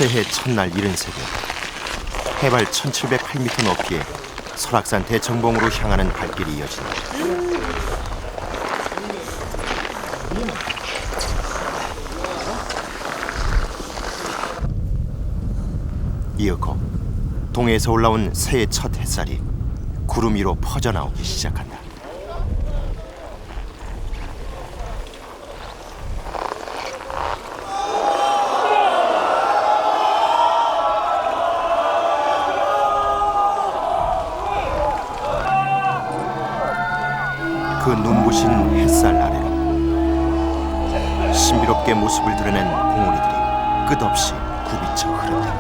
새해 첫날 73개. 해발 1708m 높이의 설악산 대청봉으로 향하는 발길이 이어진다. 이윽고 동해에서 올라온 새해 첫 햇살이 구름 위로 퍼져나오기 시작한다. 그 눈부신 햇살 아래로 신비롭게 모습을 드러낸 봉우리들이 끝없이 굽이쳐 흐른다.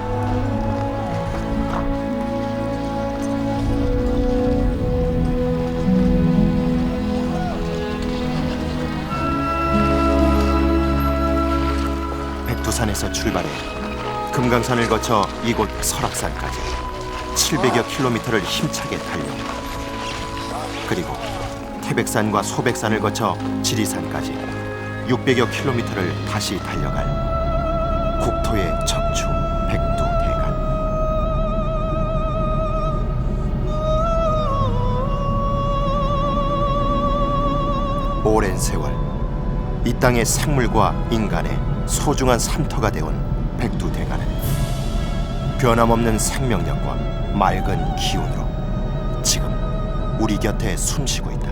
백두산에서 출발해 금강산을 거쳐 이곳 설악산까지 700여 킬로미터를 힘차게 달려온다. 그리고 태백산과 소백산을 거쳐 지리산까지 600여 킬로미터를 다시 달려갈 국토의 척추 백두대간. 오랜 세월 이 땅의 생물과 인간의 소중한 산터가 되어온 백두대간은 변함없는 생명력과 맑은 기운으로 지금 우리 곁에 숨쉬고 있다.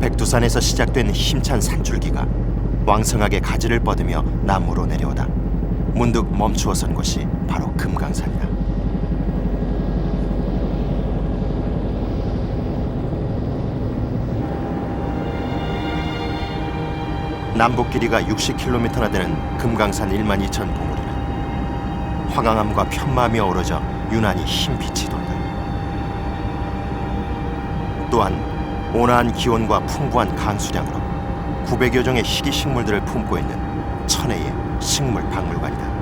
백두산에서 시작된 힘찬 산줄기가 왕성하게 가지를 뻗으며 남으로 내려오다 문득 멈추어 선 곳이 바로 금강산이다. 남북 길이가 60km나 되는 금강산 12,000 봉우리는 화강암과 편마음이 어우러져 유난히 흰빛이 돈다. 또한 온화한 기온과 풍부한 강수량으로 900여 종의 희귀 식물들을 품고 있는 천혜의 식물 박물관이다.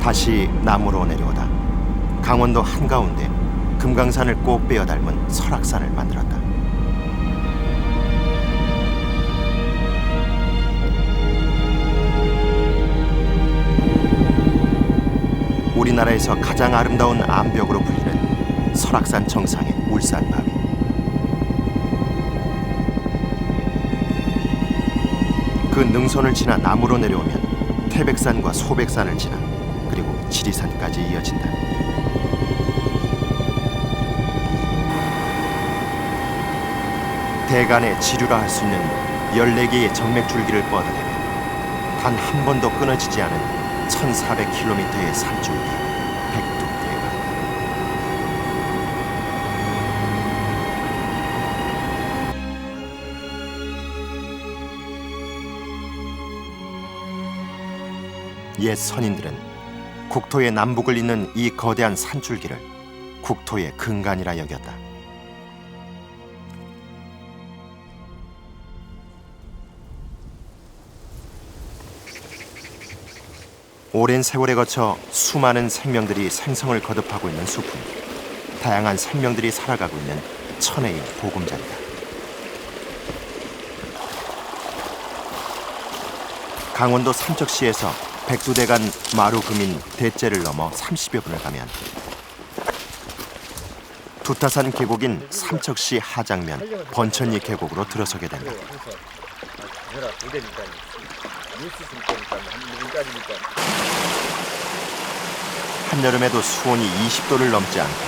다시 남으로 내려오다 강원도 한가운데 금강산을 꼭 빼어 닮은 설악산을 만들었다. 우리나라에서 가장 아름다운 암벽으로 불리는 설악산 정상의 울산바위. 그 능선을 지나 남으로 내려오면 태백산과 소백산을 지나 그리고 지리산까지 이어진다. 대간의 지류라 할 수 있는 14개의 정맥줄기를 뻗어내며 단 한 번도 끊어지지 않은 1400km의 산줄기 백두대간. 옛 선인들은 국토의 남북을 잇는 이 거대한 산줄기를 국토의 근간이라 여겼다. 오랜 세월에 거쳐 수많은 생명들이 생성을 거듭하고 있는 숲은 다양한 생명들이 살아가고 있는 천혜의 보금자리다. 강원도 삼척시에서 백두대간 마루금인 대째를 넘어 30여 분을 가면 두타산 계곡인 삼척시 하장면 번천리 계곡으로 들어서게 된다. 한여름에도 수온이 20도를 넘지 않고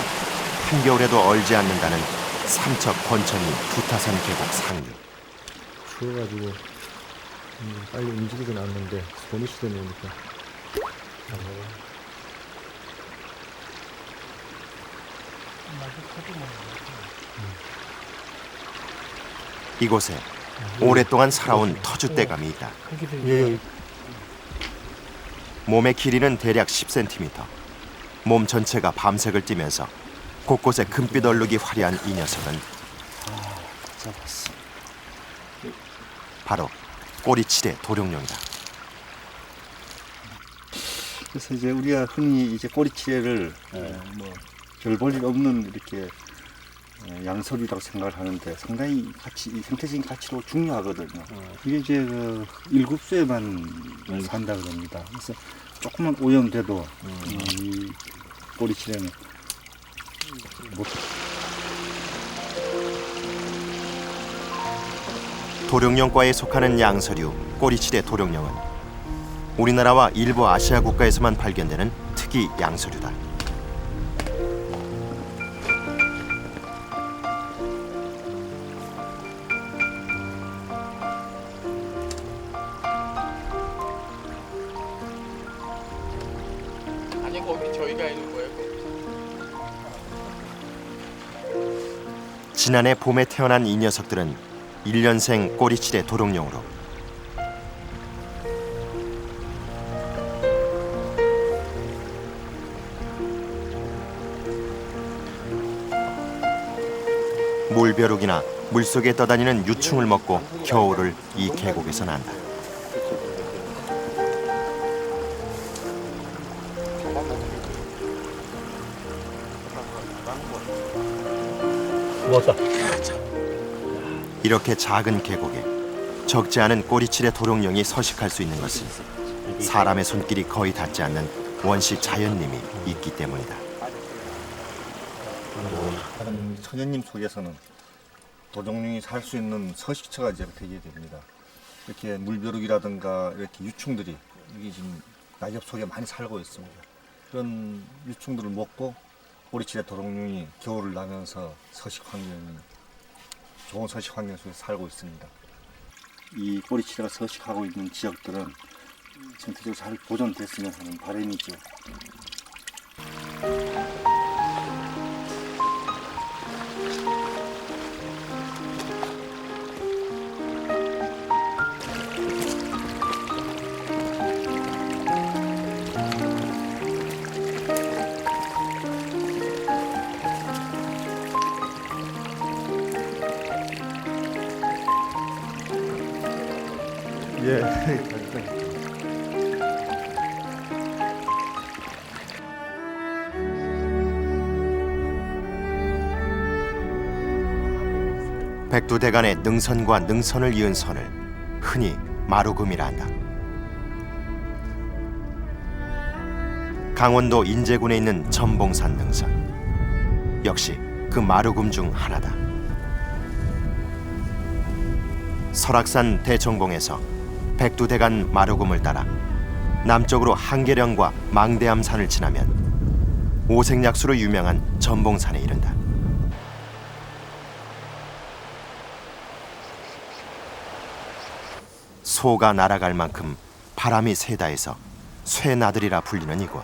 한겨울에도 얼지 않는다는 삼척 번천리 두타산 계곡 상류. 추워가지고 빨리 움직이진 않는데 손이 시려니까. 이곳에 오랫동안 살아온 터줏대감이 있다. 예, 몸의 길이는 대략 10cm. 몸 전체가 밤색을 띠면서 곳곳에 금빛 얼룩이 화려한 이 녀석은 잡았어. 바로 꼬리치레 도룡령이다. 그래서 이제 우리가 흔히 이제 꼬리치레를 뭐별 볼 일 없는 이렇게 양서류라고 생각을 하는데 상당히 이 생태적인 가치로 중요하거든요. 이게 이제 그 일급수에만 산다 그럽니다. 그래서 조금만 오염돼도 이 꼬리치레는 못. 도룡령과에 속하는 양서류 꼬리치레 도룡령은 우리나라와 일부 아시아 국가에서만 발견되는 특이 양서류다. 아니 거기 저희가 있는 거예요. 지난해 봄에 태어난 이 녀석들은 1년생 꼬리치레 도룡령으로 물벼룩이나 물속에 떠다니는 유충을 먹고 겨울을 이 계곡에서 난다. 왔다. 이렇게 작은 계곡에 적지 않은 꼬리치레 도룡령이 서식할 수 있는 것은 사람의 손길이 거의 닿지 않는 원시 자연림이 있기 때문이다. 천연님 속에서는 도룡령이 살 수 있는 서식처가 이제 되게 됩니다. 이렇게 물벼룩이라든가 이렇게 유충들이 여기 지금 낙엽 속에 많이 살고 있습니다. 그런 유충들을 먹고 꼬리치레 도룡령이 겨울을 나면서 좋은 서식 환경 속에 살고 있습니다. 이 꼬리치레가 서식하고 있는 지역들은 생태적으로 잘 보존됐으면 하는 바람이죠. 예. 백두대간의 능선과 능선을 이은 선을 흔히 마루금이라 한다. 강원도 인제군에 있는 전봉산 능선 역시 그 마루금 중 하나다. 설악산 대청봉에서 백두대간 마루금을 따라 남쪽으로 한계령과 망대암산을 지나면 오색약수로 유명한 전봉산에 이른다. 소가 날아갈 만큼 바람이 세다 해서 쇠나들이라 불리는 이곳.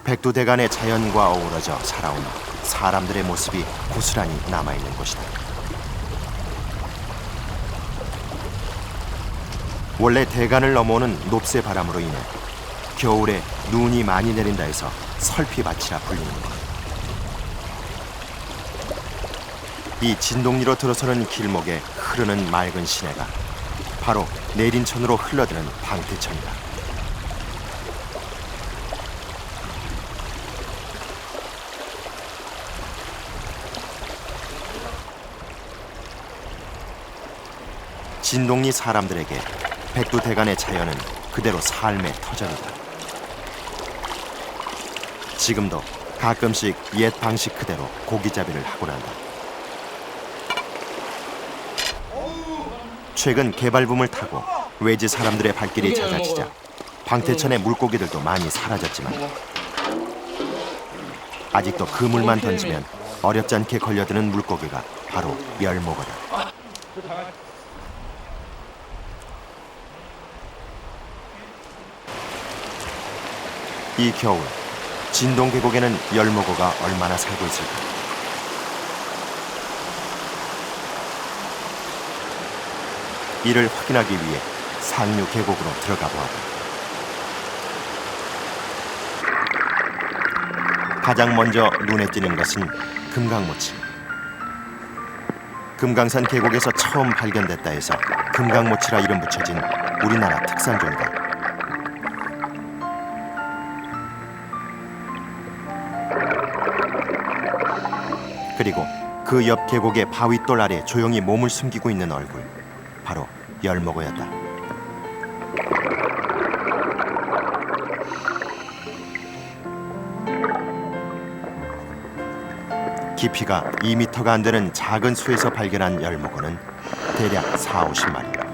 백두대간의 자연과 어우러져 살아온 사람들의 모습이 고스란히 남아있는 곳이다. 원래 대간을 넘어오는 높새 바람으로 인해 겨울에 눈이 많이 내린다 해서 설피밭이라 불리는 것. 이 진동리로 들어서는 길목에 흐르는 맑은 시내가 바로 내린천으로 흘러드는 방태천이다. 진동리 사람들에게 백두대간의 자연은 그대로 삶의 터전이다. 지금도 가끔씩 옛 방식 그대로 고기잡이를 하곤 한다. 최근 개발붐을 타고 외지 사람들의 발길이 잦아지자 방태천의 물고기들도 많이 사라졌지만 아직도 그물만 던지면 어렵지 않게 걸려드는 물고기가 바로 열목어다. 이 겨울 진동 계곡에는 열목어가 얼마나 살고 있을까? 이를 확인하기 위해 상류 계곡으로 들어가 보았다. 가장 먼저 눈에 띄는 것은 금강모치. 금강산 계곡에서 처음 발견됐다 해서 금강모치라 이름 붙여진 우리나라 특산종이다. 그리고 그 옆 계곡의 바위돌 아래 조용히 몸을 숨기고 있는 얼굴, 바로 열목어였다. 깊이가 2m가 안 되는 작은 수에서 발견한 열목어는 대략 40~50마리.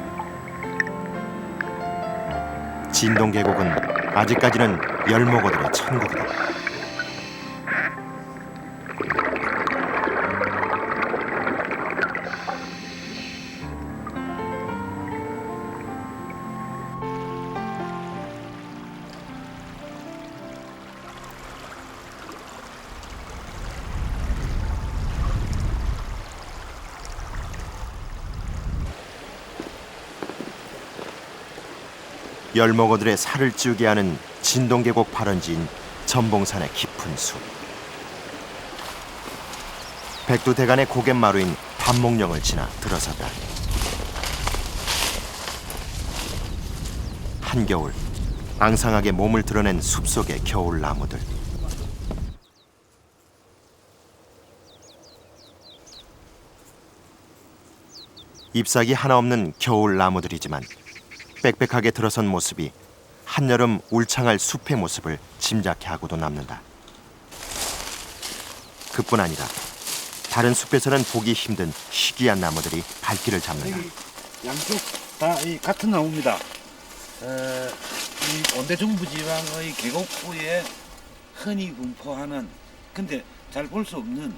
진동 계곡은 아직까지는 열목어들의 천국이다. 열목어들의 살을 찌우게 하는 진동계곡 발원지인 전봉산의 깊은 숲. 백두대간의 고갯마루인 반목령을 지나 들어섰다. 한겨울 앙상하게 몸을 드러낸 숲속의 겨울 나무들. 잎사귀 하나 없는 겨울 나무들이지만 빽빽하게 들어선 모습이 한여름 울창할 숲의 모습을 짐작케 하고도 남는다. 그뿐 아니라 다른 숲에서는 보기 힘든 희귀한 나무들이 발길을 잡는다. 양쪽 다 같은 나무입니다. 이 온대중부지방의 계곡부에 흔히 분포하는, 근데 잘 볼 수 없는,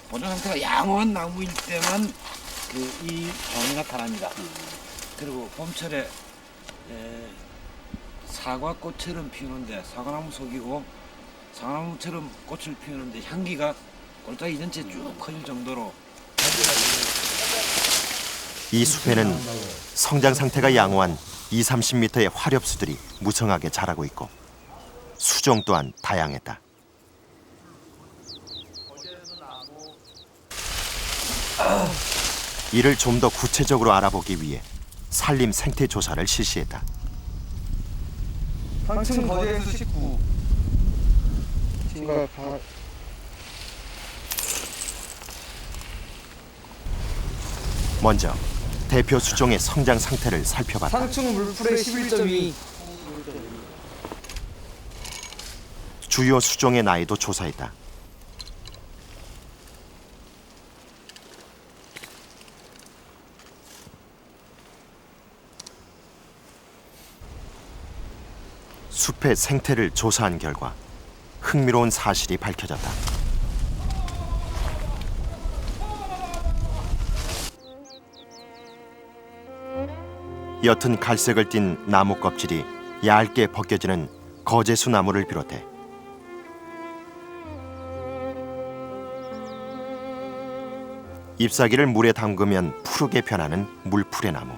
보존 상태가 양호한 나무일 때만 이 병이 나타납니다. 그리고 봄철에 사과꽃처럼 피우는데, 사과나무 속이고 사과나무처럼 꽃을 피우는데 향기가 골짜기 전체에 쭉 퍼질 정도로. 이 숲에는 성장 상태가 양호한 20~30m의 화렵수들이 무성하게 자라고 있고 수종 또한 다양했다. 이를 좀 더 구체적으로 알아보기 위해 산림 생태 조사를 실시했다. 상층 거제수 19. 지금가 다 먼저 대표 수종의 성장 상태를 살펴봤다. 상층 물풀의 11.2. 주요 수종의 나이도 조사했다. 숲의 생태를 조사한 결과 흥미로운 사실이 밝혀졌다. 옅은 갈색을 띤 나무 껍질이 얇게 벗겨지는 거제수 나무를 비롯해 잎사귀를 물에 담그면 푸르게 변하는 물풀의 나무,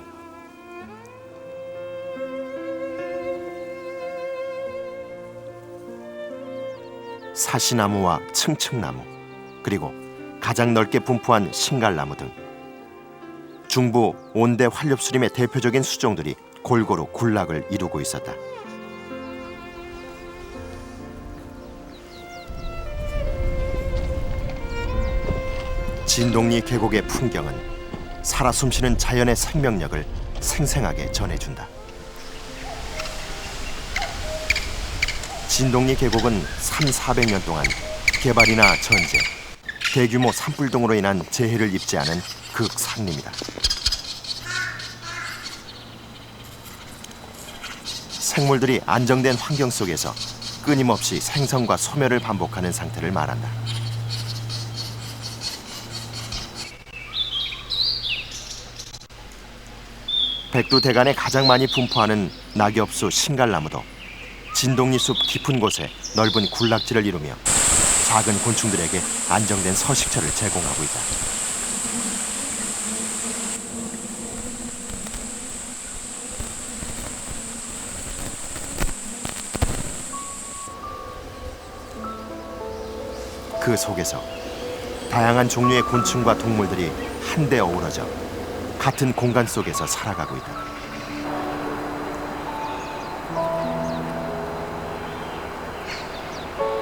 사시나무와 층층나무, 그리고 가장 넓게 분포한 신갈나무 등 중부 온대 활렵수림의 대표적인 수종들이 골고루 군락을 이루고 있었다. 진동리 계곡의 풍경은 살아 숨쉬는 자연의 생명력을 생생하게 전해준다. 진동리 계곡은 300~400년 동안 개발이나 전제, 대규모 산불 등으로 인한 재해를 입지 않은 극산림이다. 생물들이 안정된 환경 속에서 끊임없이 생성과 소멸을 반복하는 상태를 말한다. 백두대간에 가장 많이 분포하는 낙엽수 신갈나무도 진동리 숲 깊은 곳에 넓은 군락지를 이루며 작은 곤충들에게 안정된 서식처를 제공하고 있다. 그 속에서 다양한 종류의 곤충과 동물들이 한데 어우러져 같은 공간 속에서 살아가고 있다.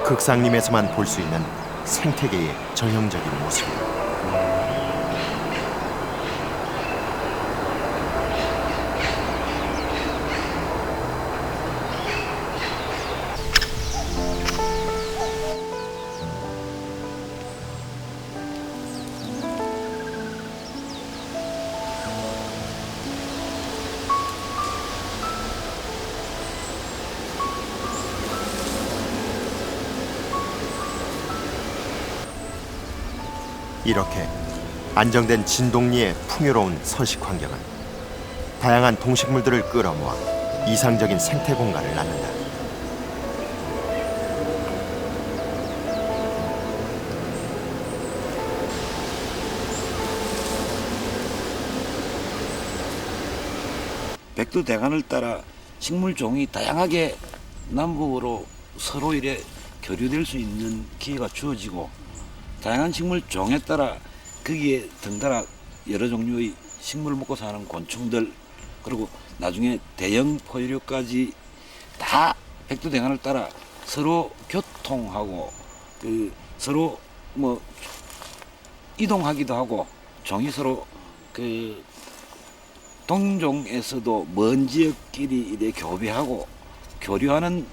극상림에서만 볼 수 있는 생태계의 전형적인 모습이다. 이렇게 안정된 진동리의 풍요로운 서식 환경은 다양한 동식물들을 끌어모아 이상적인 생태 공간을 낳는다. 백두대간을 따라 식물종이 다양하게 남북으로 서로 이래 교류될 수 있는 기회가 주어지고, 다양한 식물종에 따라 거기에 덩달아 여러 종류의 식물을 먹고 사는 곤충들, 그리고 나중에 대형 포유류까지 다 백두대간을 따라 서로 교통하고 서로 뭐 이동하기도 하고, 종이 서로 동종에서도 먼 지역끼리 이래 교배하고 교류하는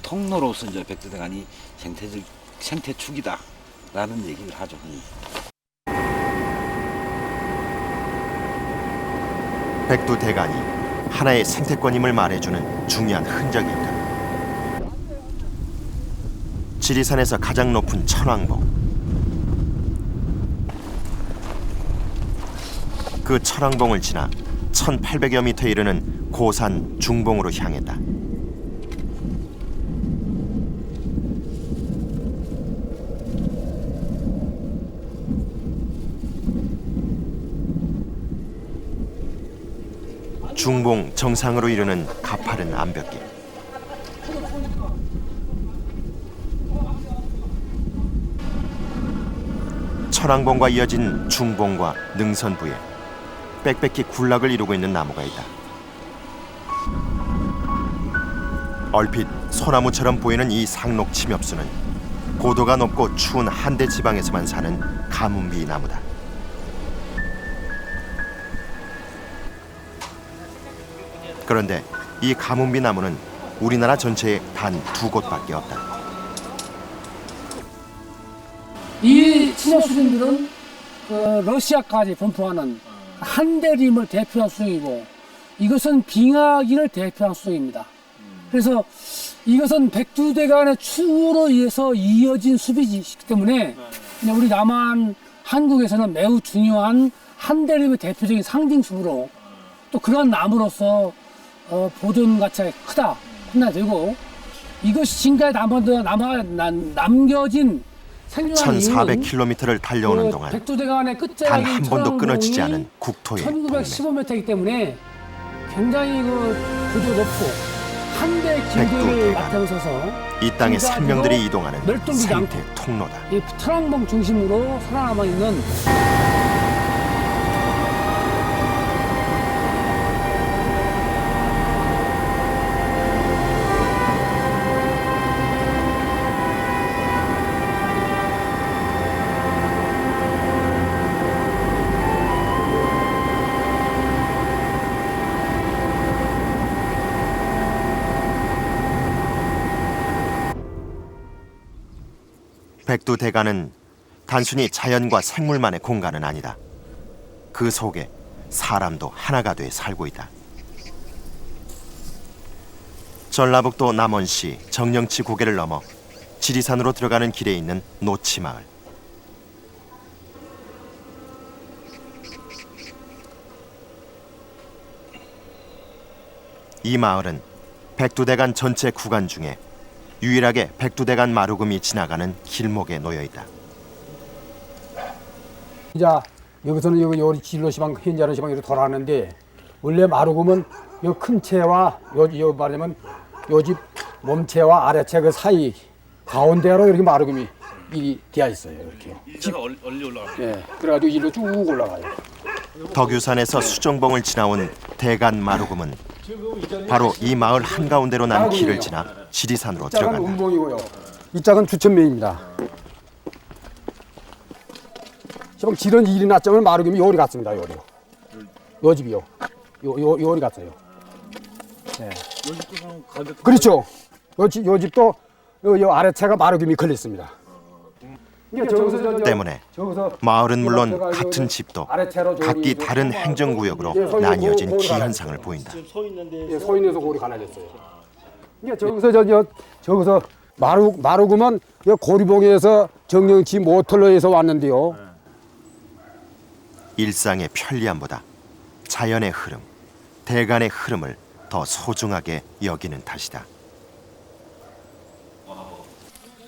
통로로서 이제 백두대간이 생태축이다 라는 얘기를 하죠. 백두대간이 하나의 생태권임을 말해주는 중요한 흔적이 있다. 지리산에서 가장 높은 천왕봉. 그 천왕봉을 지나 1800여 미터에 이르는 고산 중봉으로 향했다. 중봉 정상으로 이르는 가파른 암벽길. 천왕봉과 이어진 중봉과 능선부에 빽빽히 군락을 이루고 있는 나무가 있다. 얼핏 소나무처럼 보이는 이 상록 침엽수는 고도가 높고 추운 한대 지방에서만 사는 가뭄비 나무다. 그런데 이 가뭄비 나무는 우리나라 전체에 단 2곳밖에 없다. 이 침엽수림들은 러시아까지 분포하는 한대림을 대표한 수종이고, 이것은 빙하기를 대표한 수종입니다. 그래서 이것은 백두대간의 추구로 의해서 이어진 숲이기 때문에 우리 남한 한국에서는 매우 중요한 한대림의 대표적인 상징숲으로, 또 그런 나무로서 보존 가치가 크다 되고, 이것이 지금까지 남겨진 생존한 1400km를 달려오는 동안 백두대간의 단 끝자락인 한 번도 끊어지지 천왕봉이 않은 국토의 동맥. 1915m이기 때문에 굉장히 고도 높고 한대 길들을 백두대간. 나타서서 이 땅의 지금까지도 생명들이 이동하는 멸종되지 생태 않고 통로다. 이 천왕봉 중심으로 살아남아 있는 백두대간은 단순히 자연과 생물만의 공간은 아니다. 그 속에 사람도 하나가 돼 살고 있다. 전라북도 남원시 정령치 고개를 넘어 지리산으로 들어가는 길에 있는 노치마을. 이 마을은 백두대간 전체 구간 중에 유일하게 백두대간 마루금이 지나가는 길목에 놓여 있다. 이제 여기서는 요 진로 시방 현자는 시방 이렇게 돌아가는데, 원래 마루금은 요 큰 채와 요 말하자면 요 집 몸체와 아래채 그 사이 가운데로 이렇게 마루금이 일이 되어 있어요. 이렇게. 일자가 얼리 올라가. 예. 그래가지고 일로 쭉 올라가요. 덕유산에서 수정봉을 지나온 대간 마루금은 바로 이 마을 한가운데로 난 길을 지나 지리산으로 이 짝은 들어간다. 운봉이고요. 이 짝은 주천면입니다. 지금 지런 일이 났자면 마루금이 요리 갔습니다. 요리. 요 집이요. 요리 갔어요. 예. 그렇죠. 요 집도 요 아래채가 마루금이 걸렸습니다. 때문에 마을은 물론 같은 집도 각기 다른 행정구역으로 나뉘어진 기현상을 보인다. 예, 서 있는 데서 골이 갈라졌어요. 저기서 마루금은 고리봉에서 정령치 모털로에서 왔는데요. 일상의 편리함보다 자연의 흐름, 대간의 흐름을 더 소중하게 여기는 탓이다.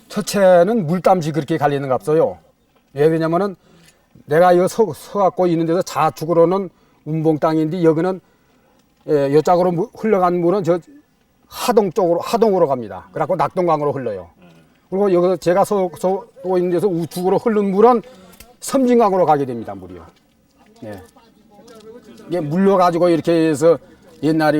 첫째는 물담시 그렇게 갈리는 거 없어요. 왜냐면은 내가 이거 서갖고 있는 데서 좌측으로는 운봉 땅인데 여기는 이쪽으로 흘러간 물은 저 하동으로 갑니다. 그래갖고 낙동강으로 흘러요. 그리고 여기서 제가 서고 있는 데서 우측으로 흐르는 물은 섬진강으로 가게 됩니다. 물이요. 네. 이게 물러가지고 이렇게 해서 옛날에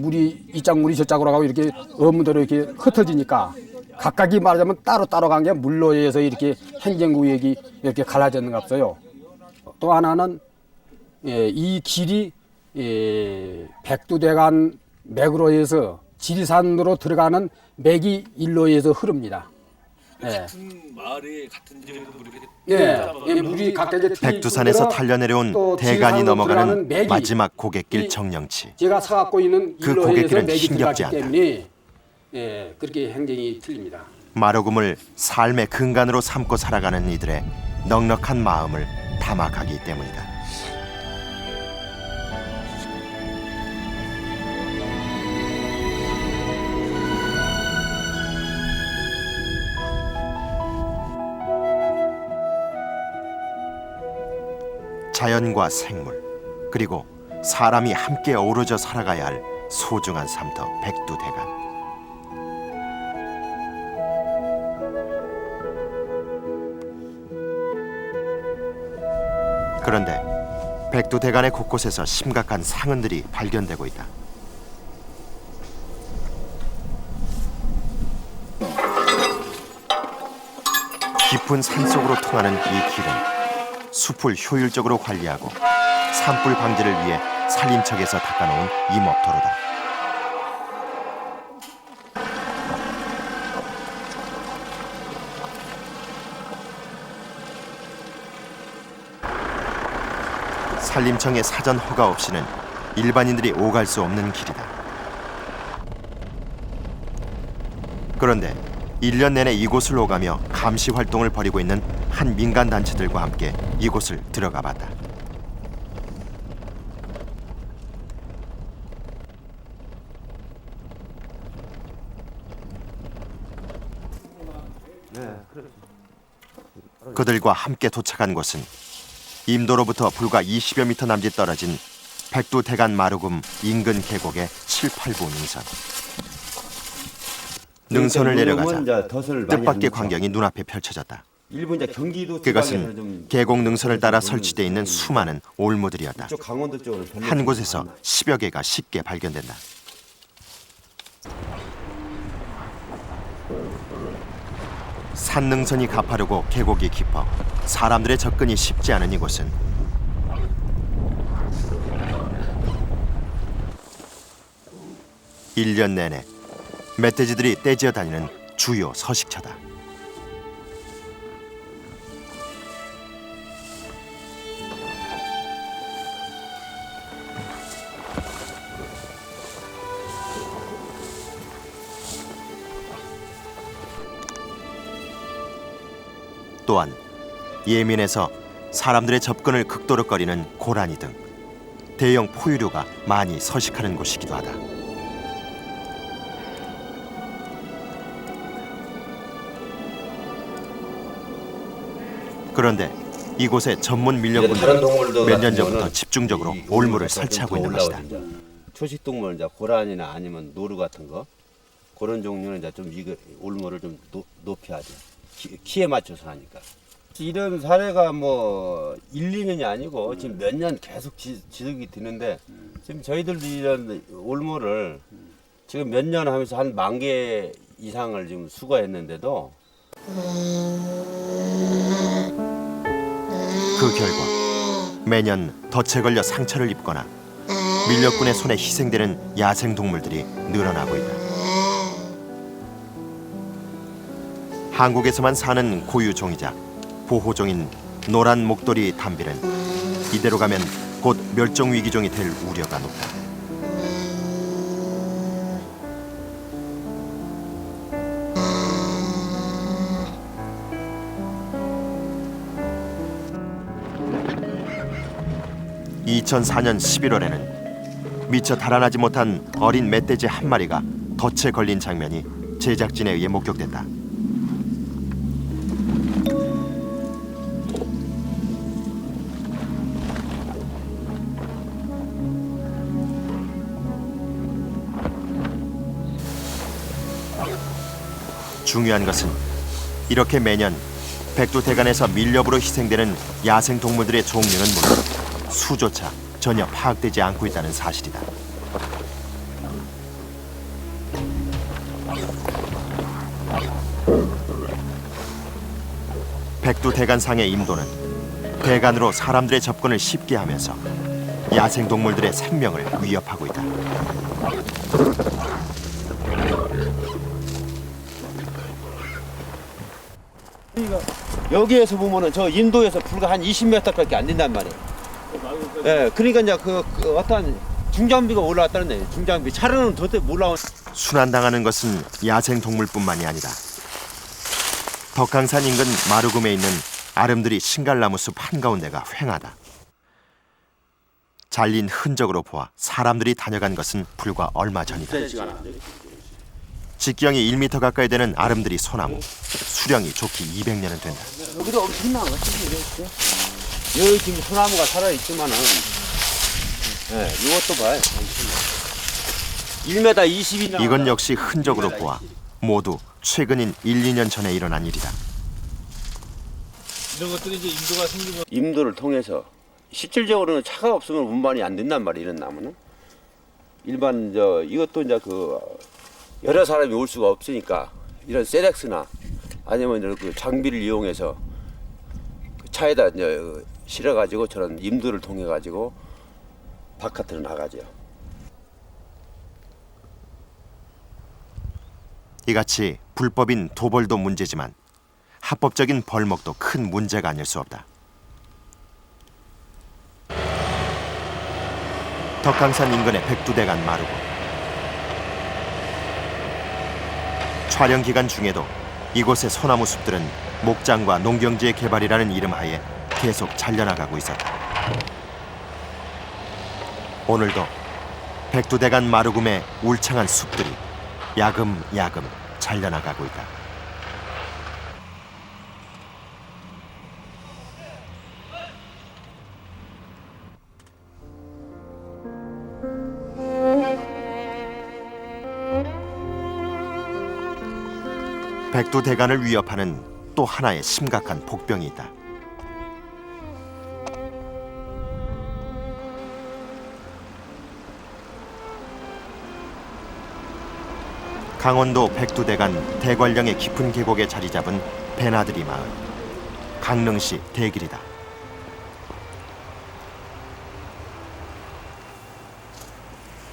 물이 이짝 물이 저짝으로 가고 이렇게 어무대로 이렇게 흩어지니까 각각이 말하자면 따로 간 게 물로 의해서 이렇게 행정구역이 이렇게 갈라졌는 것 없어요. 또 하나는 이 길이 백두대간 맥으로 해서 지리산으로 들어가는 맥이 일로 해서 흐릅니다. 같은 마을에 같은 지역에서 이렇게 물이 각각의 백두산에서 탄려내려온 또 대간이 지리산으로 넘어가는 들어가는 맥이 마지막 고갯길 이- 정령치. 제가 서갖고 있는 그 일로 고갯길은 해서 맥이 힘겹지 들어갔기 않다. 때문에 그렇게 행정이 틀립니다. 마루금을 삶의 근간으로 삼고 살아가는 이들의 넉넉한 마음을 담아가기 때문이다. 자연과 생물, 그리고 사람이 함께 어우러져 살아가야 할 소중한 삶터 백두대간. 그런데 백두대간의 곳곳에서 심각한 상흔들이 발견되고 있다. 깊은 산속으로 통하는 이 길은 숲을 효율적으로 관리하고 산불 방지를 위해 산림청에서 닦아놓은 임업도로다. 산림청의 사전 허가 없이는 일반인들이 오갈 수 없는 길이다. 그런데 1년 내내 이곳을 오가며 감시 활동을 벌이고 있는 한 민간 단체들과 함께 이곳을 들어가 봤다. 그들과 함께 도착한 곳은 임도로부터 불과 20여 미터 남짓 떨어진 백두대간 마루금 인근 계곡의 7, 8부 능선. 능선을 내려가자 뜻밖의 광경이 눈앞에 펼쳐졌다. 일부 이제 경기도 그것은 계곡 능선을 따라 설치되어 있는 수많은 올무들이었다. 쪽 강원도 쪽으로 한 곳에서 10여 개가 쉽게 발견된다. 산능선이 가파르고 계곡이 깊어 사람들의 접근이 쉽지 않은 이곳은 일 년 내내 멧돼지들이 떼지어 다니는 주요 서식처다. 또한 예민해서 사람들의 접근을 극도로 꺼리는 고라니 등 대형 포유류가 많이 서식하는 곳이기도 하다. 그런데 이곳에 전문 밀렵꾼들이 몇 년 전부터 집중적으로 올무를 설치하고 있는 것이다. 초식 동물 이제 고라니나 아니면 노루 같은 거 그런 종류는 이제 좀 이거 올무를 좀 높여야 돼. 키에 맞춰서 하니까. 이런 사례가 뭐 1, 2년이 아니고 지금 몇 년 계속 지속이 되는데 지금 저희들도 이런 올모를 지금 몇 년 하면서 한 10,000개 이상을 지금 수거했는데도 그 결과 매년 덫에 걸려 상처를 입거나 밀렵꾼의 손에 희생되는 야생 동물들이 늘어나고 있다. 한국에서만 사는 고유종이자 보호종인 노란 목도리 담비는 이대로 가면 곧 멸종위기종이 될 우려가 높다. (2004년 11월에는) 미처 달아나지 못한 어린 멧돼지 한 마리가 덫에 걸린 장면이 제작진에 의해 목격됐다. 중요한 것은 이렇게 매년 백두대간에서 밀렵으로 희생되는 야생 동물들의 종류는 물론 수조차 전혀 파악되지 않고 있다는 사실이다. 백두대간상의 임도는 대간으로 사람들의 접근을 쉽게 하면서 야생 동물들의 생명을 위협하고 있다. 여기에서 보면은 저 인도에서 불과 한 20m밖에 안 된단 말이에요. 예, 그러니까 이제 그 어떤 중장비가 올라왔다는 거예요. 중장비 차로는 도대체 못 나온. 순환당하는 것은 야생 동물뿐만이 아니다. 덕강산 인근 마루금에 있는 아름드리 신갈나무 숲 한가운데가 휑하다. 잘린 흔적으로 보아 사람들이 다녀간 것은 불과 얼마 전이다. 직경이 1m 가까이 되는 아름드리 소나무, 수령이 좋기 200년은 된다. 여기도 엄청난 거 같은데. 여기 지금 소나무가 살아있지만은, 예, 이것도 봐요. 1m 20이나. 이건 역시 흔적으로 보아 모두 최근인 1, 2년 전에 일어난 일이다. 이런 것들이 이제 인도가 생기면 임도를 통해서 실질적으로는 차가 없으면 운반이 안 된단 말이에요. 이런 나무는 일반 이것도 이제 여러 사람이 올 수가 없으니까 이런 세렉스나 아니면 이런 그 장비를 이용해서 그 차에다 이제 실어가지고 저런 임도를 통해 가지고 바깥으로 나가죠. 이같이 불법인 도벌도 문제지만 합법적인 벌목도 큰 문제가 아닐 수 없다. 덕강산 인근의 백두대간 마루고. 촬영 기간 중에도 이곳의 소나무 숲들은 목장과 농경지의 개발이라는 이름 하에 계속 잘려나가고 있었다. 오늘도 백두대간 마루금의 울창한 숲들이 야금야금 잘려나가고 있다. 백두대간을 위협하는 또 하나의 심각한 복병이 있다. 강원도 백두대간 대관령의 깊은 계곡에 자리 잡은 배나들이 마을, 강릉시 대길이다.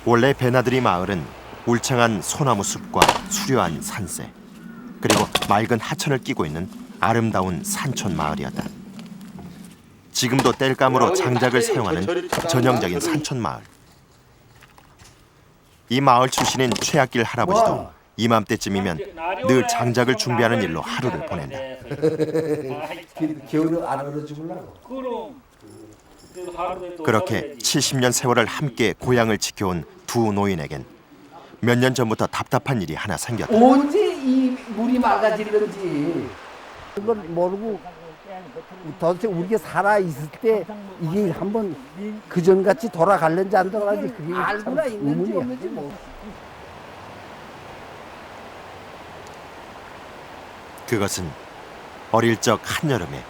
원래 배나들이 마을은 울창한 소나무 숲과 수려한 산세, 그리고 맑은 하천을 끼고 있는 아름다운 산촌 마을이었다. 지금도 땔감으로 장작을 사용하는 전형적인 산촌 마을. 이 마을 출신인 최학길 할아버지도 이맘때쯤이면 늘 장작을 준비하는 일로 하루를 보낸다. 겨울에 안 얼어 죽으려고. 그렇게 70년 세월을 함께 고향을 지켜온 두 노인에겐 몇 년 전부터 답답한 일이 하나 생겼다. 언제 이 물이 맑아지는지 그걸 모르고 도대체 우리가 살아 있을 때 이게 한번 그전같이 돌아갈는지 안 돌아갈는지 그게 참 의문이야. 그것은 어릴 적 한여름에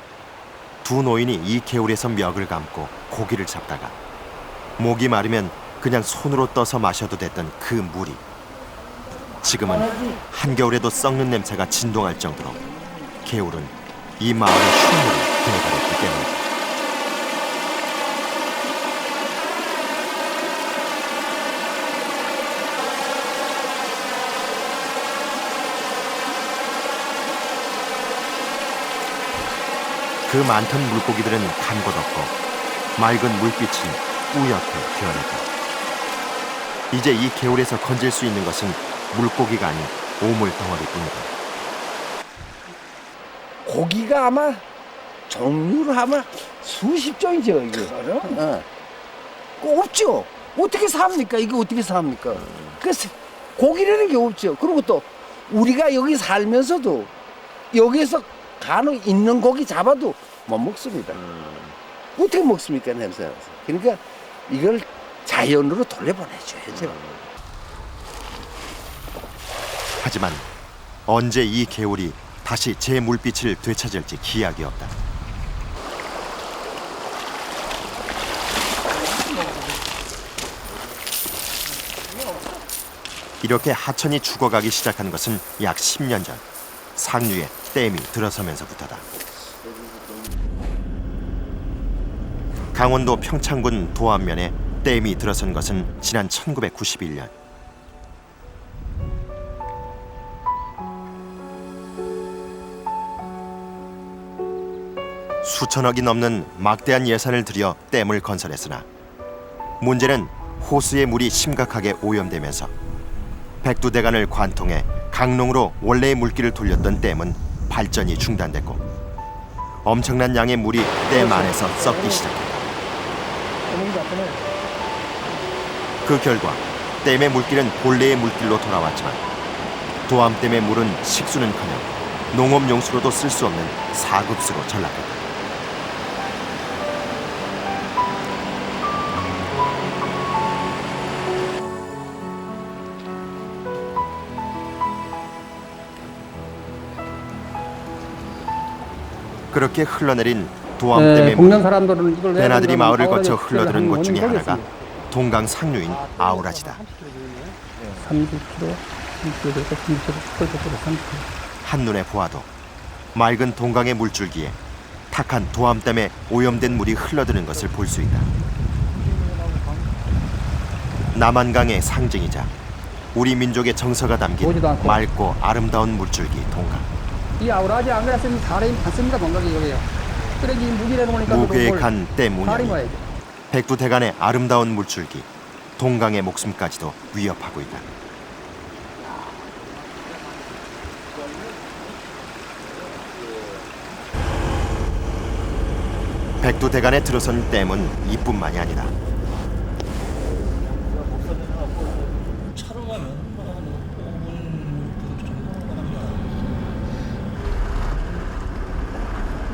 두 노인이 이 개울에서 멱을 감고 고기를 잡다가 목이 마르면 그냥 손으로 떠서 마셔도 됐던 그 물이 지금은 한겨울에도 썩는 냄새가 진동할 정도로 개울은 이 마을의 흉물이 되어버렸기 때문이다. 그 많던 물고기들은 간 곳 없고 맑은 물빛이 뿌옇게 변했다. 이제 이 개울에서 건질 수 있는 것은 물고기가 아닌 오물 덩어리뿐이다. 고기가 아마 종류로 아마 수십 종이죠 이게. 어. 없죠. 어떻게 삽니까? 이거 어떻게 삽니까? 그래서 고기라는 게 없죠. 그리고 또 우리가 여기 살면서도 여기에서 간혹 있는 고기 잡아도 못 먹습니다. 어떻게 먹습니까? 냄새 나서. 그러니까 이걸 자연으로 돌려보내줘야죠. 하지만 언제 이 개울이 다시 제 물빛을 되찾을지 기약이 없다. 이렇게 하천이 죽어가기 시작한 것은 약 10년 전 상류에 댐이 들어서면서부터다. 강원도 평창군 도안면에 댐이 들어선 것은 지난 1991년. 수천억이 넘는 막대한 예산을 들여 댐을 건설했으나 문제는 호수의 물이 심각하게 오염되면서 백두대간을 관통해 강릉으로 원래의 물길을 돌렸던 댐은 발전이 중단됐고 엄청난 양의 물이 댐 안에서 썩기 시작했다. 그 결과 댐의 물길은 본래의 물길로 돌아왔지만 도암댐의 물은 식수는커녕 농업용수로도 쓸 수 없는 사급수로 전락했다. 그렇게 흘러내린 도암댐의 네, 동네 물이 사람들은 이걸 배나들이 마을을 거쳐 아우라지 흘러드는 곳 중에 하는 하나가 동강 상류인 아우라지다. 30km, 30km. 한눈에 보아도 맑은 동강의 물줄기에 탁한 도암댐에 오염된 물이 흘러드는 것을 볼 수 있다. 남한강의 상징이자 우리 민족의 정서가 담긴 보지도 않고. 맑고 아름다운 물줄기 동강. 이 아우라지 안 그랬으면 사람이 많습니다, 동강이 여기요. 그래서 이 무기라는 거니까 무계획한 댐 사람이 운영이 와야죠. 백두대간의 아름다운 물줄기 동강의 목숨까지도 위협하고 있다. 백두대간에 들어선 댐은 이뿐만이 아니다.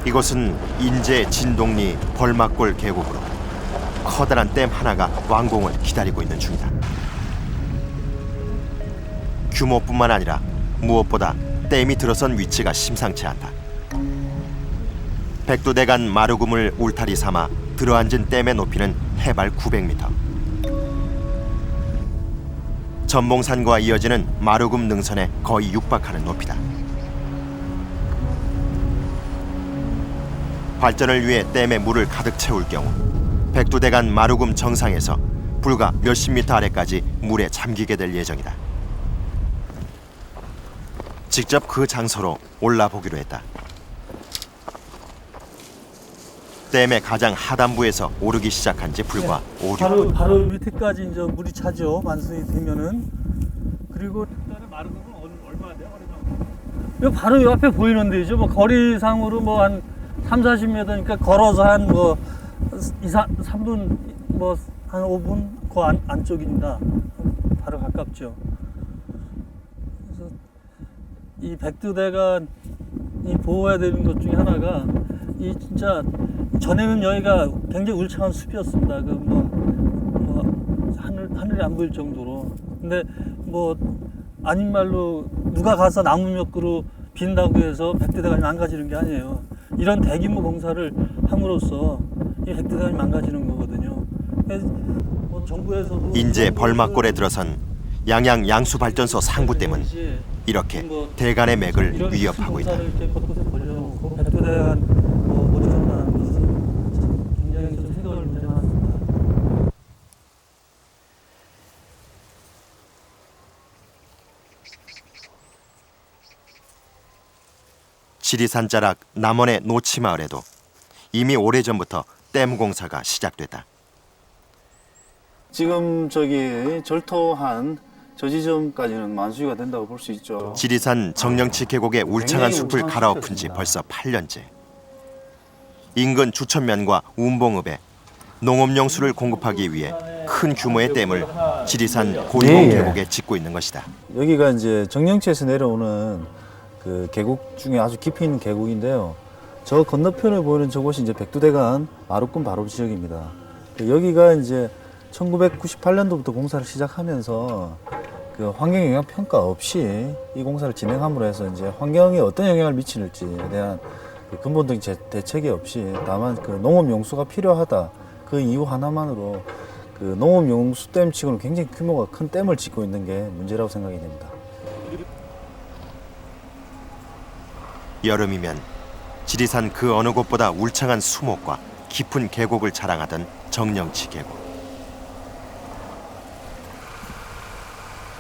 이곳은 인제 진동리 벌막골 계곡으로 커다란 댐 하나가 완공을 기다리고 있는 중이다. 규모뿐만 아니라 무엇보다 댐이 들어선 위치가 심상치 않다. 백두대간 마루금을 울타리 삼아 들어앉은 댐의 높이는 해발 900m. 전봉산과 이어지는 마루금 능선에 거의 육박하는 높이다. 발전을 위해 댐에 물을 가득 채울 경우 백두대간 마루금 정상에서 불과 몇십 미터 아래까지 물에 잠기게 될 예정이다. 직접 그 장소로 올라보기로 했다. 댐의 가장 하단부에서 오르기 시작한 지 불과 5, 6분. 바로 밑에까지 이제 물이 차죠. 만수이 되면은. 그리고 마루금은 얼마나 돼요? 거리가? 바로 이 앞에 보이는 데죠. 뭐 거리상으로 뭐 한 30-40m니까 걸어서 한 뭐 3분 뭐 한 5분 그 안쪽입니다. 바로 가깝죠. 그래서 이 백두대간 이 보호해야 되는 것 중에 하나가 이 진짜 전에는 여기가 굉장히 울창한 숲이었습니다. 그 뭐 하늘이 안 보일 정도로. 근데 뭐 아닌 말로 누가 가서 나무 몇 그루 빈다고 해서 백두대간이 망가지는 게 아니에요. 이런 대규모 공사를 함으로써 이 백두대간이 망가지는 거거든요. 그래서 뭐 정부에서도 인제 벌막골에 들어선 양양 양수발전소 상부댐은 이렇게 대간의 맥을 위협하고 있다. 이렇게 곳곳에 벌려놓고 백두대간 못 조성하는 것은 굉장히 좀 생각을 문제 많았습니다. 지리산 자락 남원의 노치마을에도 이미 오래전부터 댐 공사가 시작됐다. 지금 저기 절토한 저 지점까지는 만수위가 된다고 볼 수 있죠. 지리산 정령치 계곡의 울창한 숲을 갈아엎은 지 벌써 8년째. 인근 주천면과 운봉읍에 농업용수를 공급하기 위해 큰 규모의 댐을 지리산 고리봉 계곡에 짓고 있는 것이다. 여기가 이제 정령치에서 내려오는 그 계곡 중에 아주 깊이 있는 계곡인데요. 저 건너편에 보이는 저곳이 이제 백두대간 마루꾼 바로 지역입니다. 여기가 이제 1998년도부터 공사를 시작하면서 그 환경 영향 평가 없이 이 공사를 진행함으로 해서 이제 환경에 어떤 영향을 미치는지에 대한 그 근본적인 대책이 없이 다만 그 농업 용수가 필요하다 그 이유 하나만으로 그 농업 용수 댐 치고는 굉장히 규모가 큰 댐을 짓고 있는 게 문제라고 생각이 됩니다. 여름이면 지리산 그 어느 곳보다 울창한 수목과 깊은 계곡을 자랑하던 정령치 계곡.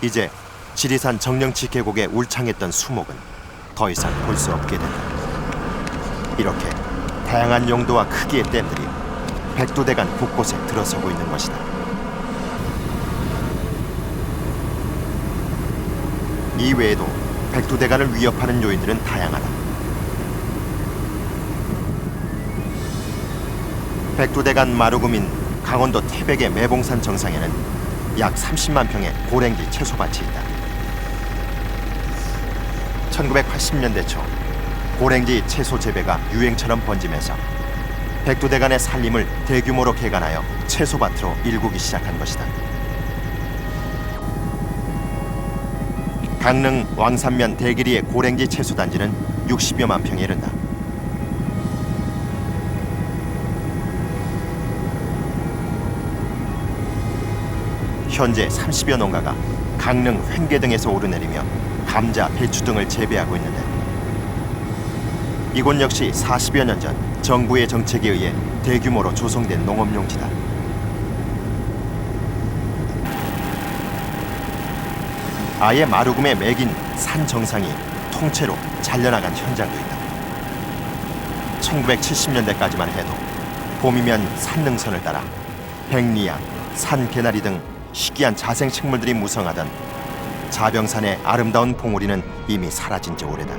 이제 지리산 정령치 계곡에 울창했던 수목은 더 이상 볼 수 없게 된다. 이렇게 다양한 용도와 크기의 댐들이 백두대간 곳곳에 들어서고 있는 것이다. 이 외에도 백두대간을 위협하는 요인들은 다양하다. 백두대간 마루금인 강원도 태백의 매봉산 정상에는 약 30만 평의 고랭지 채소밭이 있다. 1980년대 초 고랭지 채소 재배가 유행처럼 번지면서 백두대간의 산림을 대규모로 개간하여 채소밭으로 일구기 시작한 것이다. 강릉 왕산면 대길이의 고랭지 채소단지는 60여만 평에 이른다. 현재 30여 농가가 강릉 횡계 등에서 오르내리며 감자, 배추 등을 재배하고 있는데 이곳 역시 40여 년 전 정부의 정책에 의해 대규모로 조성된 농업용지다. 아예 마루금에 매긴 산 정상이 통째로 잘려나간 현장도 있다. 1970년대까지만 해도 봄이면 산능선을 따라 백리양, 산개나리 등 희귀한 자생식물들이 무성하던 자병산의 아름다운 봉우리는 이미 사라진 지 오래다.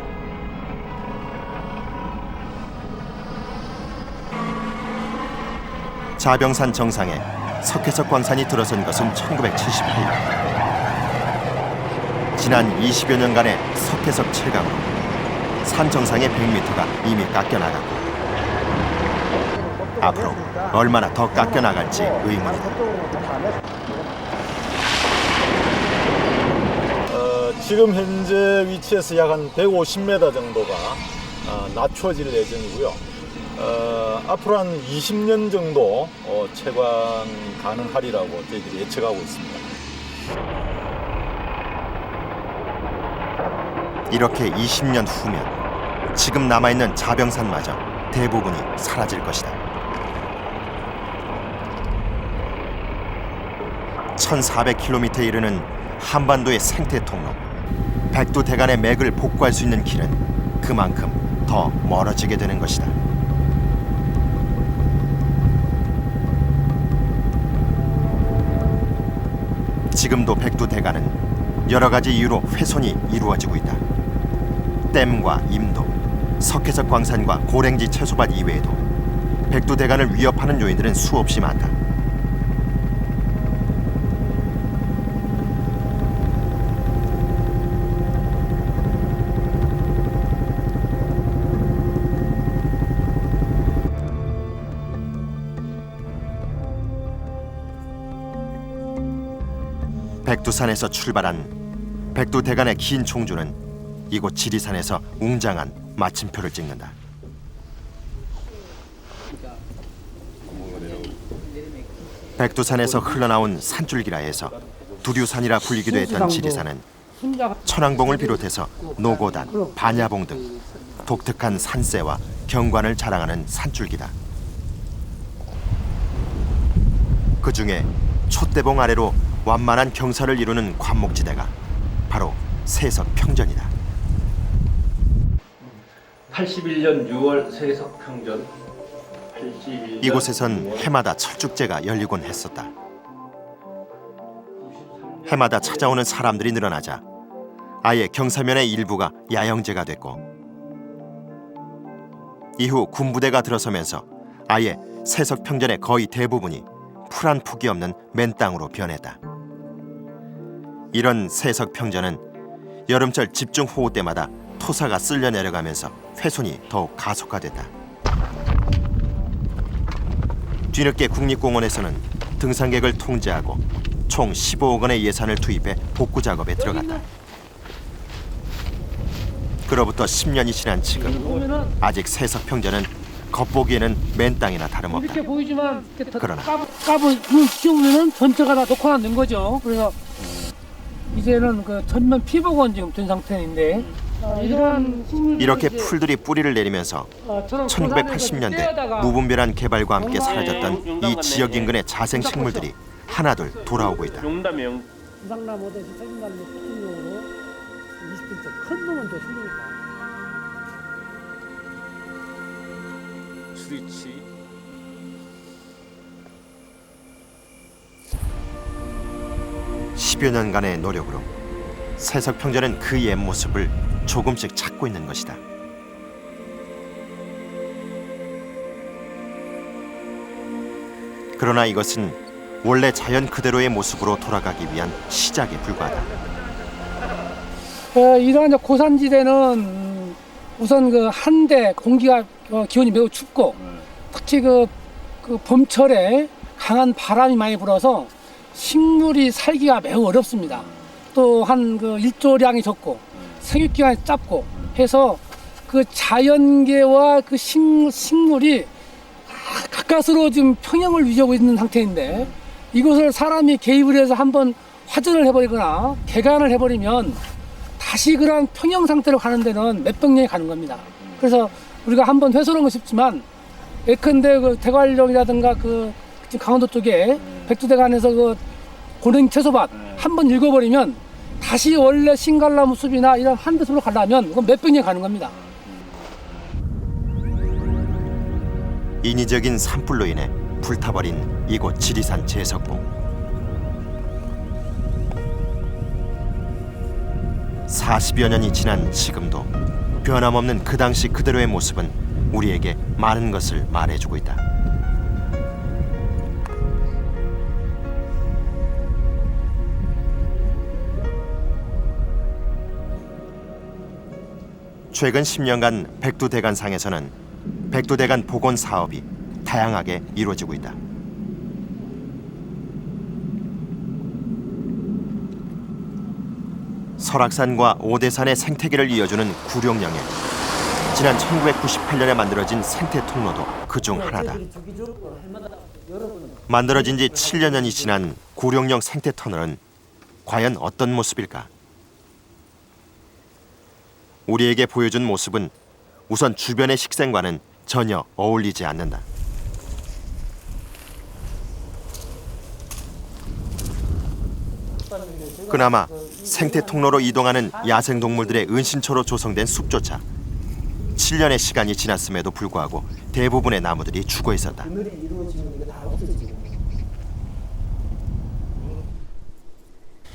자병산 정상에 석회석 광산이 들어선 것은 1978년. 지난 20여 년간의 석회석 채광으로 산 정상의 100m가 이미 깎여나갔고 앞으로 얼마나 더 깎여나갈지 의문이다. 지금 현재 위치에서 약 한 150m 정도가 낮춰질 예정이고요. 앞으로 한 20년 정도 채광 가능하리라고 저희들이 예측하고 있습니다. 이렇게 20년 후면 지금 남아있는 자병산마저 대부분이 사라질 것이다. 1400km에 이르는 한반도의 생태 통로 백두대간의 맥을 복구할 수 있는 길은 그만큼 더 멀어지게 되는 것이다. 지금도 백두대간은 여러 가지 이유로 훼손이 이루어지고 있다. 댐과 임도, 석회석 광산과 고랭지 채소밭 이외에도 백두대간을 위협하는 요인들은 수없이 많다. 백두산에서 출발한 백두대간의 긴 총주는 이곳 지리산에서 웅장한 마침표를 찍는다. 백두산에서 흘러나온 산줄기라 해서 두류산이라 불리기도 했던 지리산은 천왕봉을 비롯해서 노고단, 반야봉 등 독특한 산세와 경관을 자랑하는 산줄기다. 그중에 촛대봉 아래로 완만한 경사를 이루는 관목지대가 바로 세석평전이다. 81년 6월 세석평전. 이곳에선 해마다 철쭉제가 열리곤 했었다. 해마다 찾아오는 사람들이 늘어나자 아예 경사면의 일부가 야영제가 됐고, 이후 군부대가 들어서면서 아예 세석평전의 거의 대부분이 풀 한 폭이 없는 맨 땅으로 변했다. 이런 세석평전은 여름철 집중호우 때마다 토사가 쓸려 내려가면서 훼손이 더욱 가속화됐다. 뒤늦게 국립공원에서는 등산객을 통제하고 총 15억 원의 예산을 투입해 복구 작업에 들어갔다. 그로부터 10년이 지난 지금 아직 세석평전은 겉보기에는 맨 땅이나 다름없다. 이렇게 보이지만 그러나 까부 씌우면은 전체가 다 녹화가 된 거죠. 그래서 이제는 그 전면 피복원 지금 된 상태인데, 이렇게 풀들이 뿌리를 내리면서 1980년대 무분별한 개발과 함께 사라졌던 이 지역 인근의 자생 식물들이 하나둘 돌아오고 있다. 이상나무도 생긴다는 거 특징적으로 20cm 큰 놈은 더 힘드니까. 수리치. 십여 년간의 노력으로 세석평전은 그 옛 모습을 조금씩 찾고 있는 것이다. 그러나 이것은 원래 자연 그대로의 모습으로 돌아가기 위한 시작에 불과하다. 이러한 고산지대는 우선 그 한데 공기가 기온이 매우 춥고, 특히 그 봄철에 강한 바람이 많이 불어서 식물이 살기가 매우 어렵습니다. 또한 그 일조량이 적고 생육기간이 짧고 해서 그 자연계와 그 식물이 가까스로 지금 평형을 유지하고 있는 상태인데, 이곳을 사람이 개입을 해서 한번 화전을 해버리거나 개간을 해버리면 다시 그런 평형 상태로 가는 데는 몇백 년이 가는 겁니다. 그래서 우리가 한번 훼손한 건 쉽지만, 예컨대 그 대관령이라든가 그 지금 강원도 쪽에 백두대간에서 그 고랭이 채소밭 한번 읽어버리면 다시 원래 신갈나무 숲이나 이런 한대숲으로 가려면 그건 몇백 년이 가는 겁니다. 인위적인 산불로 인해 불타버린 이곳 지리산 제석봉. 40여 년이 지난 지금도 변함없는 그 당시 그대로의 모습은 우리에게 많은 것을 말해주고 있다. 최근 10년간 백두대간상에서는 백두대간 복원 사업이 다양하게 이루어지고 있다. 설악산과 오대산의 생태계를 이어주는 구룡령에 지난 1998년에 만들어진 생태 통로도 그중 하나다. 만들어진 지 7여 년이 지난 구룡령 생태 터널은 과연 어떤 모습일까? 우리에게 보여준 모습은 우선 주변의 식생과는 전혀 어울리지 않는다. 그나마 생태 통로로 이동하는 야생동물들의 은신처로 조성된 숲조차 7년의 시간이 지났음에도 불구하고 대부분의 나무들이 죽어 있었다.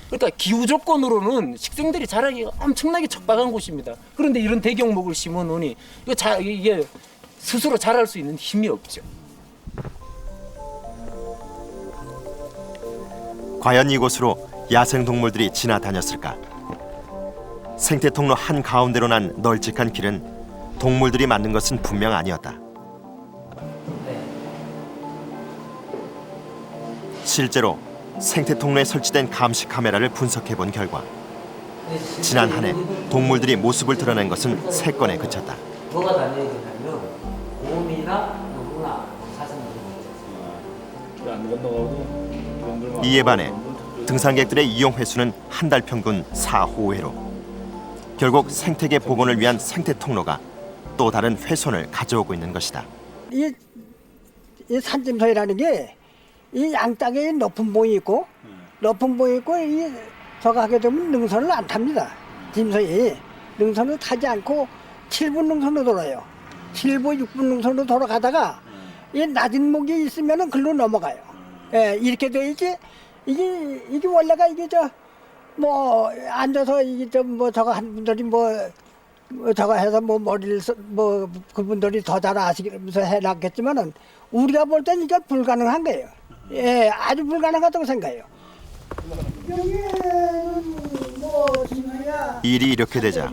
그러니까 기후 조건으로는 식생들이 자라기가 엄청나게 척박한 곳입니다. 그런데 이런 대경목을 심어 놓으니 이게 스스로 자랄 수 있는 힘이 없죠. 과연 이곳으로 야생동물들이 지나다녔을까? 생태통로 한가운데로 난 널찍한 길은 동물들이 만든 것은 분명 아니었다. 실제로 생태통로에 설치된 감시 카메라를 분석해본 결과 지난 한 해 동물들이 모습을 드러낸 것은 3건에 그쳤다. 뭐가 다녀야 되냐면 곰이나 누구나 사슴 안 건너가고 이에 반해 등산객들의 이용 횟수는 한 달 평균 4호회로 결국 생태계 복원을 위한 생태 통로가 또 다른 훼손을 가져오고 있는 것이다. 이 산짐서이라는 게 이 양땅에 높은 봉이 있고 이 저거 하게 되면 능선을 안 탑니다. 짐서이 능선을 타지 않고 7분 능선으로 돌아요. 7분 6분 능선으로 돌아가다가 이 낮은 목이 있으면은 글로 넘어가요. 예, 이렇게 돼야지 이게 원래가 이게 저 뭐 앉아서 이게 좀 뭐 저거 한 분들이 뭐 저거 해서 뭐 머리를 뭐 그분들이 더 잘 아시면서 해놨겠지만은 우리가 볼 땐 이게 불가능한 거예요. 예, 아주 불가능하다고 생각해요. 일이 이렇게 되자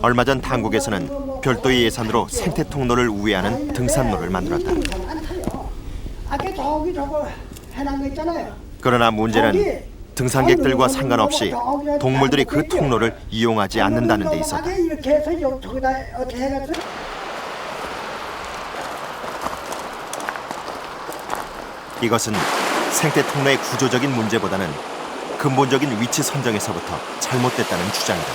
얼마 전 당국에서는 별도의 예산으로 생태 통로를 우회하는 등산로를 만들었다. 아까 저기 저거 해놓은 거 있잖아요. 그러나 문제는 등산객들과 상관없이 동물들이 그 통로를 이용하지 않는다는 데 있었다. 이렇게 해서 저기다 어떻게 해놨어요? 이것은 생태 통로의 구조적인 문제보다는 근본적인 위치 선정에서부터 잘못됐다는 주장이다.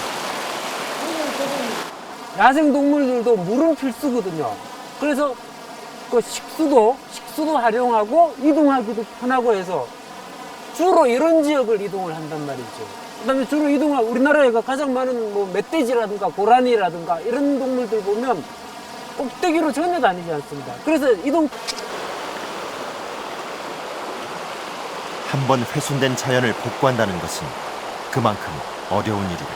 야생 동물들도 물은 필수거든요. 그래서 그 식수도 활용하고 이동하기도 편하고 해서 주로 이런 지역을 이동을 한단 말이죠. 그다음에 주로 이동할 우리나라에 가장 많은 뭐 멧돼지라든가 고라니라든가 이런 동물들 보면 꼭대기로 전혀 다니지 않습니다. 그래서 이동 한 번 훼손된 자연을 복구한다는 것은 그만큼 어려운 일이다.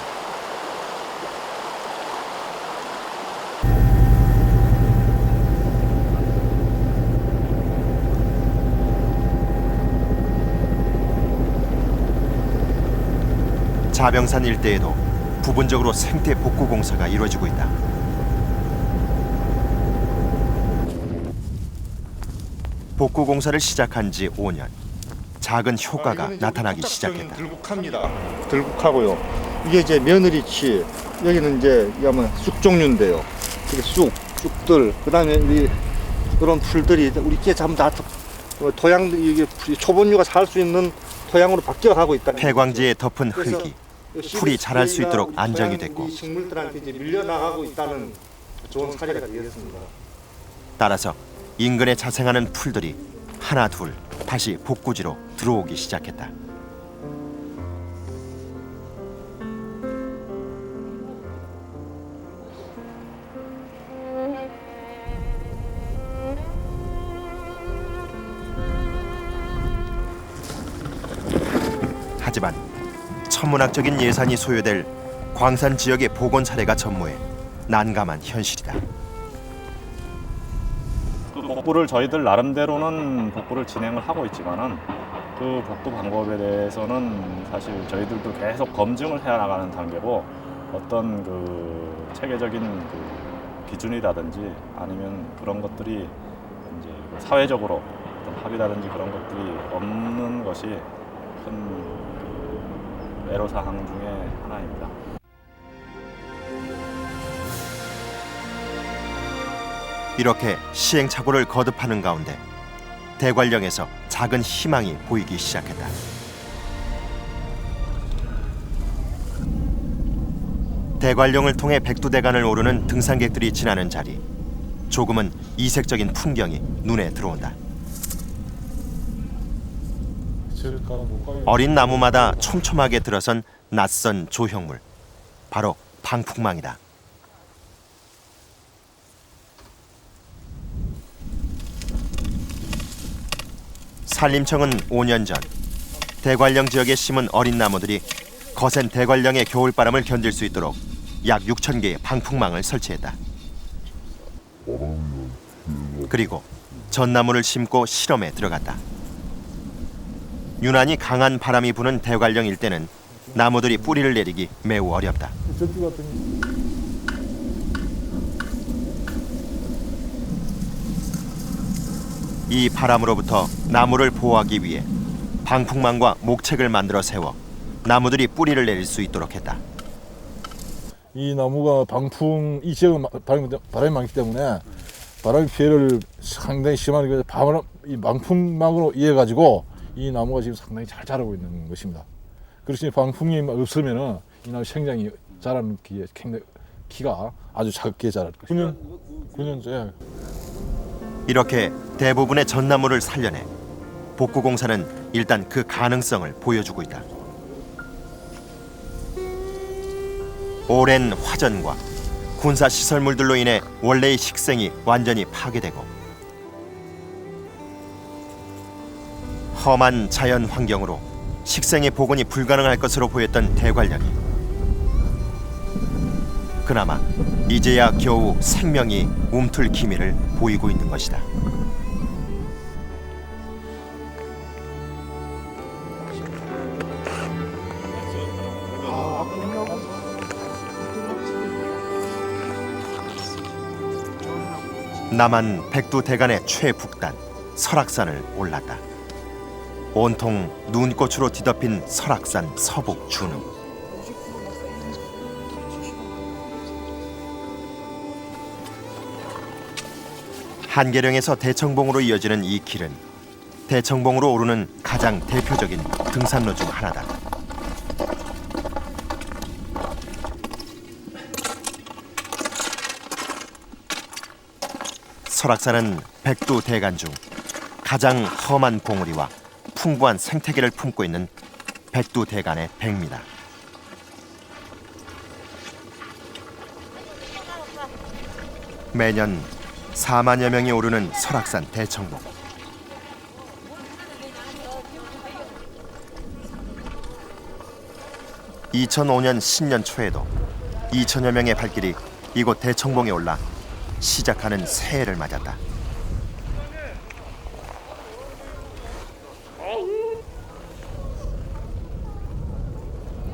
자병산 일대에도 부분적으로 생태 복구 공사가 이루어지고 있다. 복구 공사를 시작한 지 5년. 작은 효과가 나타나기 시작했다. 들국화입니다. 들국화고요. 이게 이제 며느리치, 여기는 이제 야뭐 쑥 종류인데요. 이게 쑥들, 그다음에 이런 풀들이 우리께 전부 다 토양 이게 초본류가 살 수 있는 토양으로 바뀌어가고 있다. 폐광지에 덮은 흙이 풀이 자랄 수 있도록 안정이 됐고, 식물들한테 이제 밀려나가고 있다는 좋은 사례가 되었습니다. 따라서 인근에 자생하는 풀들이 하나 둘 다시 복구지로 들어오기 시작했다. 하지만 천문학적인 예산이 소요될 광산 지역의 복원 사례가 전무해 난감한 현실이다. 복구를 저희들 나름대로는 복구를 진행을 하고 있지만은 그 복구 방법에 대해서는 사실 저희들도 계속 검증을 해 나가는 단계고, 어떤 그 체계적인 그 기준이라든지 아니면 그런 것들이 이제 사회적으로 어떤 합의라든지 그런 것들이 없는 것이 큰 애로사항 중에 하나입니다. 이렇게 시행착오를 거듭하는 가운데 대관령에서 작은 희망이 보이기 시작했다. 대관령을 통해 백두대간을 오르는 등산객들이 지나는 자리, 조금은 이색적인 풍경이 눈에 들어온다. 어린 나무마다 촘촘하게 들어선 낯선 조형물, 바로 방풍망이다. 산림청은 5년 전 대관령 지역에 심은 어린 나무들이 거센 대관령의 겨울바람을 견딜 수 있도록 약 6,000개의 방풍망을 설치했다. 그리고 전나무를 심고 실험에 들어갔다. 유난히 강한 바람이 부는 대관령 일대는 나무들이 뿌리를 내리기 매우 어렵다. 이 바람으로부터 나무를 보호하기 위해 방풍망과 목책을 만들어 세워 나무들이 뿌리를 내릴 수 있도록 했다. 이 나무가 방풍 이 지역은 바람이 많기 때문에 바람 피해를 상당히 심하게 이 방풍망으로 이어가지고 이 나무가 지금 상당히 잘 자라고 있는 것입니다. 그렇지 방풍이 없으면은 이 나무 생장이 자라는 키가 아주 작게 자랄 것입니다. 9년째. 이렇게 대부분의 전나무를 살려내 복구공사는 일단 그 가능성을 보여주고 있다. 오랜 화전과 군사 시설물들로 인해 원래의 식생이 완전히 파괴되고 험한 자연 환경으로 식생의 복원이 불가능할 것으로 보였던 대관령이 그나마 이제야 겨우 생명이 움틀 기미를 보이고 있는 것이다. 남한 백두대간의 최북단 설악산을 올랐다. 온통 눈꽃으로 뒤덮인 설악산 서북 준흥. 한계령에서 대청봉으로 이어지는 이 길은 대청봉으로 오르는 가장 대표적인 등산로 중 하나다. 설악산은 백두대간 중 가장 험한 봉우리와 풍부한 생태계를 품고 있는 백두대간의 백미다. 매년 4만여 명이 오르는 설악산 대청봉. (2005년) 신년 초에도 2천여 명의 발길이 이곳 대청봉에 올라 시작하는 새해를 맞았다.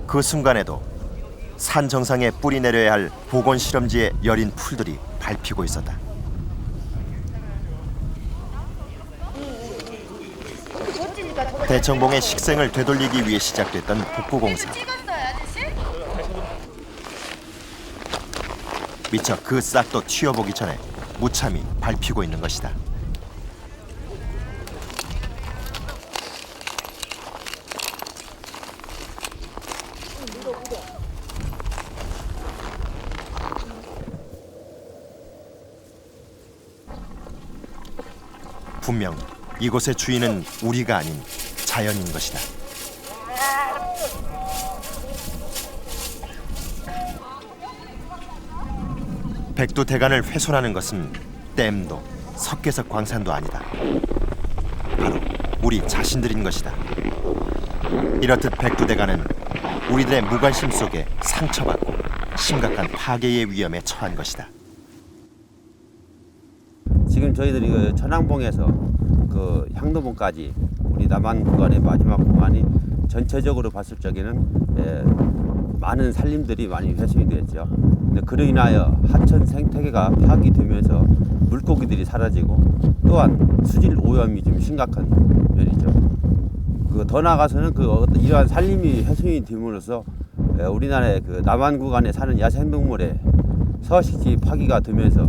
그 순간에도 산 정상에 뿌리 내려야 할 복원 실험지의 여린 풀들이 밟히고 있었다. 대청봉의 식생을 되돌리기 위해 시작됐던 복구공사. 미처 그 싹도 튀어보기 전에 무참히 밟히고 있는 것이다. 분명 이곳의 주인은 우리가 아닌 자연인 것이다. 백두대간을 훼손하는 것은 댐도 석계석 광산도 아니다. 바로 우리 자신들인 것이다. 이렇듯 백두대간은 우리들의 무관심 속에 상처받고 심각한 파괴의 위험에 처한 것이다. 지금 저희들이 그 천왕봉에서 그 향도봉까지 우리 남한 구간의 마지막 구간이 전체적으로 봤을 적에는 많은 산림들이 많이 훼손이 되었죠. 근데 그로 인하여 하천 생태계가 파괴되면서 물고기들이 사라지고 또한 수질 오염이 좀 심각한 면이죠. 더 나아가서는 이러한 산림이 훼손이 됨으로써 우리나라의 그 남한 구간에 사는 야생동물의 서식지 파괴가 되면서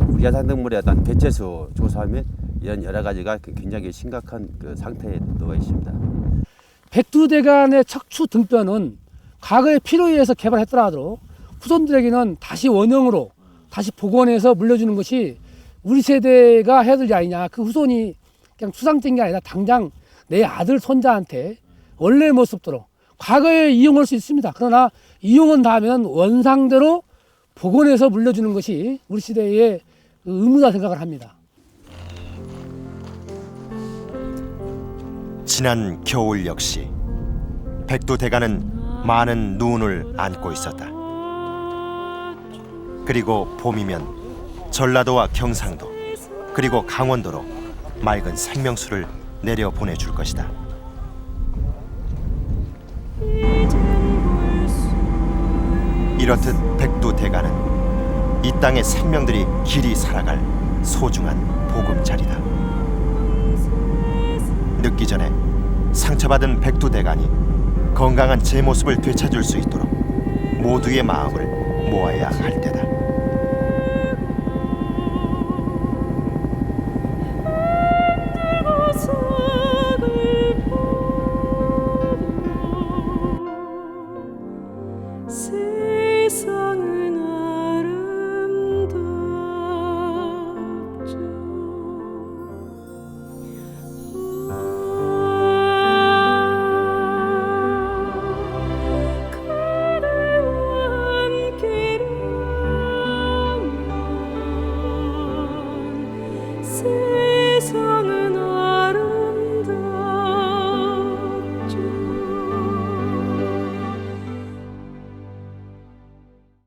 우리 야생동물의 어떤 개체수 조사 및 이런 여러 가지가 굉장히 심각한 그 상태에 놓여 있습니다. 백두대간의 척추 등뼈는 과거에 필요에 의해서 개발했더라도 후손들에게는 다시 원형으로 다시 복원해서 물려주는 것이 우리 세대가 해야 될 일 아니냐. 그 후손이 그냥 수상된 게 아니라 당장 내 아들 손자한테 원래의 모습대로 과거에 이용할 수 있습니다. 그러나 이용한 다음에는 원상대로 복원해서 물려주는 것이 우리 시대의 의무다 생각을 합니다. 지난 겨울 역시 백두대간은 많은 눈을 안고 있었다. 그리고 봄이면 전라도와 경상도 그리고 강원도로 맑은 생명수를 내려보내줄 것이다. 이렇듯 백두대간은 이 땅의 생명들이 길이 살아갈 소중한 보금자리다. 늦기 전에 상처받은 백두대간이 건강한 제 모습을 되찾을 수 있도록 모두의 마음을 모아야 할 때다.